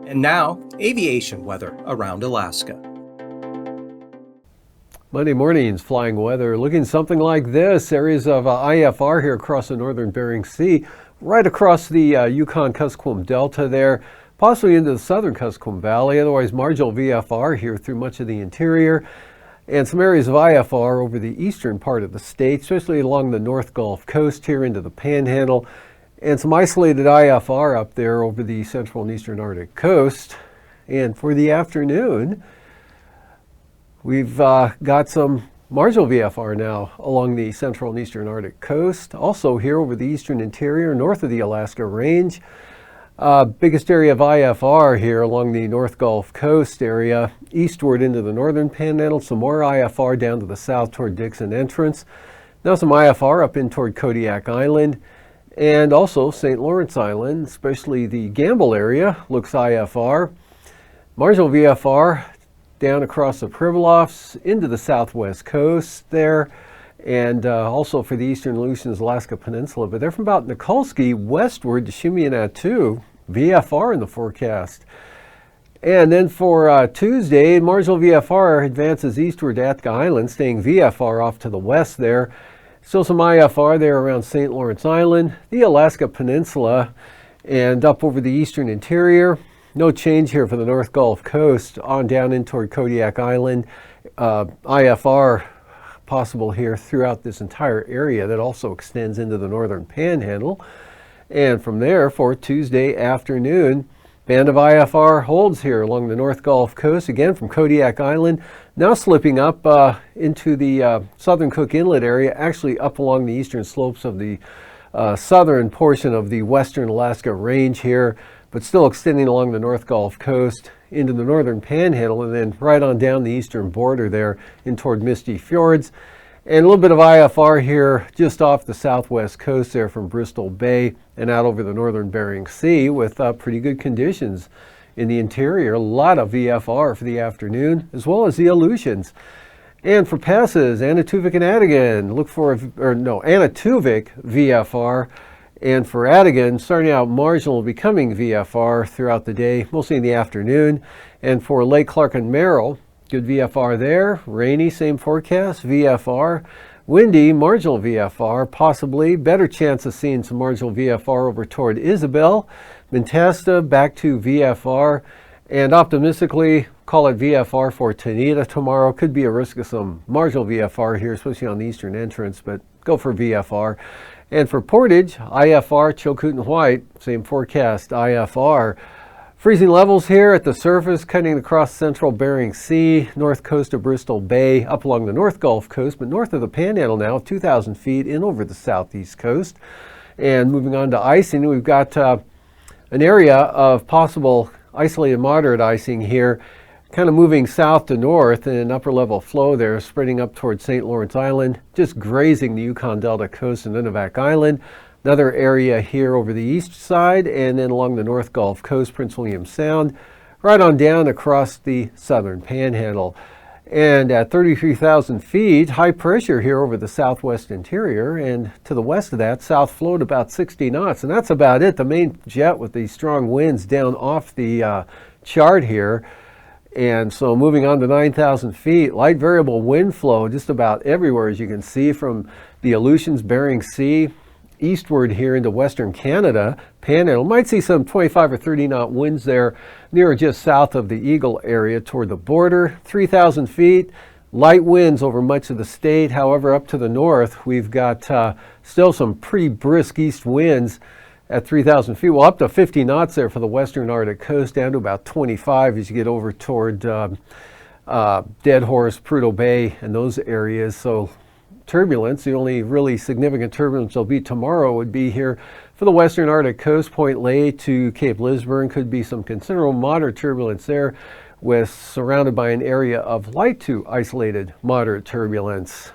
And now, aviation weather around Alaska. Monday morning's flying weather looking something like this. Areas of IFR here across the northern Bering Sea, right across the Yukon-Kuskokwim Delta there, possibly into the southern Kuskokwim Valley, otherwise marginal VFR here through much of the interior, and some areas of IFR over the eastern part of the state, especially along the North Gulf Coast here into the Panhandle, and some isolated IFR up there over the central and eastern Arctic coast. And for the afternoon, we've got some marginal VFR now along the central and eastern Arctic coast. Also here over the eastern interior, north of the Alaska Range. Biggest area of IFR here along the North Gulf Coast area, eastward into the northern Panhandle. Some more IFR down to the south toward Dixon Entrance. Now some IFR up in toward Kodiak Island. And also St. Lawrence Island, especially the Gamble area, looks IFR. Marginal VFR down across the Pribilofs into the southwest coast there, and also for the eastern Aleutians Alaska Peninsula. But they're from about Nikolsky westward to Shimianatu, VFR in the forecast. And then for Tuesday, marginal VFR advances eastward to Atka Island, staying VFR off to the west there. Still some IFR there around St. Lawrence Island, the Alaska Peninsula, and up over the eastern interior. No change here for the North Gulf Coast on down in toward Kodiak Island. IFR possible here throughout this entire area that also extends into the northern Panhandle. And from there for Tuesday afternoon, band of IFR holds here along the North Gulf Coast, again from Kodiak Island, now slipping up into the southern Cook Inlet area, actually up along the eastern slopes of the southern portion of the western Alaska Range here, but still extending along the North Gulf Coast into the northern Panhandle, and then right on down the eastern border there in toward Misty Fjords. And a little bit of IFR here just off the southwest coast there from Bristol Bay and out over the northern Bering Sea with pretty good conditions in the interior. A lot of VFR for the afternoon, as well as the Aleutians. And for passes, Anatuvik and Adigan, look for, Anatuvik VFR. And for Adigan, starting out marginal, becoming VFR throughout the day, mostly in the afternoon. And for Lake Clark and Merrill, good VFR there. Rainy, same forecast, VFR. Windy, marginal VFR, possibly. Better chance of seeing some marginal VFR over toward Isabel. Mentasta, back to VFR. And optimistically, call it VFR for Tanita tomorrow. Could be a risk of some marginal VFR here, especially on the eastern entrance, but go for VFR. And for Portage, IFR, Chilkoot and White, same forecast, IFR. Freezing levels here at the surface, cutting across central Bering Sea, north coast of Bristol Bay, up along the North Gulf Coast, but north of the Panhandle now, 2,000 feet in over the southeast coast. And moving on to icing, we've got an area of possible isolated moderate icing here, kind of moving south to north in an upper level flow there, spreading up towards St. Lawrence Island, just grazing the Yukon Delta coast and Nunivak Island. Another area here over the east side, and then along the North Gulf Coast, Prince William Sound, right on down across the southern Panhandle. And at 33,000 feet, high pressure here over the southwest interior, and to the west of that, south flow at about 60 knots. And that's about it. The main jet with these strong winds down off the chart here. And so moving on to 9,000 feet, light variable wind flow just about everywhere, as you can see, from the Aleutians, Bering Sea, eastward here into western Canada, Panhandle. Might see some 25 or 30 knot winds there near or just south of the Eagle area toward the border. 3,000 feet, light winds over much of the state. However, up to the north, we've got still some pretty brisk east winds at 3,000 feet. Well, up to 50 knots there for the western Arctic coast, down to about 25 as you get over toward Dead Horse, Prudhoe Bay, and those areas. So turbulence, the only really significant turbulence there'll be tomorrow would be here for the western Arctic coast, Point Lay to Cape Lisburn. Could be some considerable moderate turbulence there, with surrounded by an area of light to isolated moderate turbulence.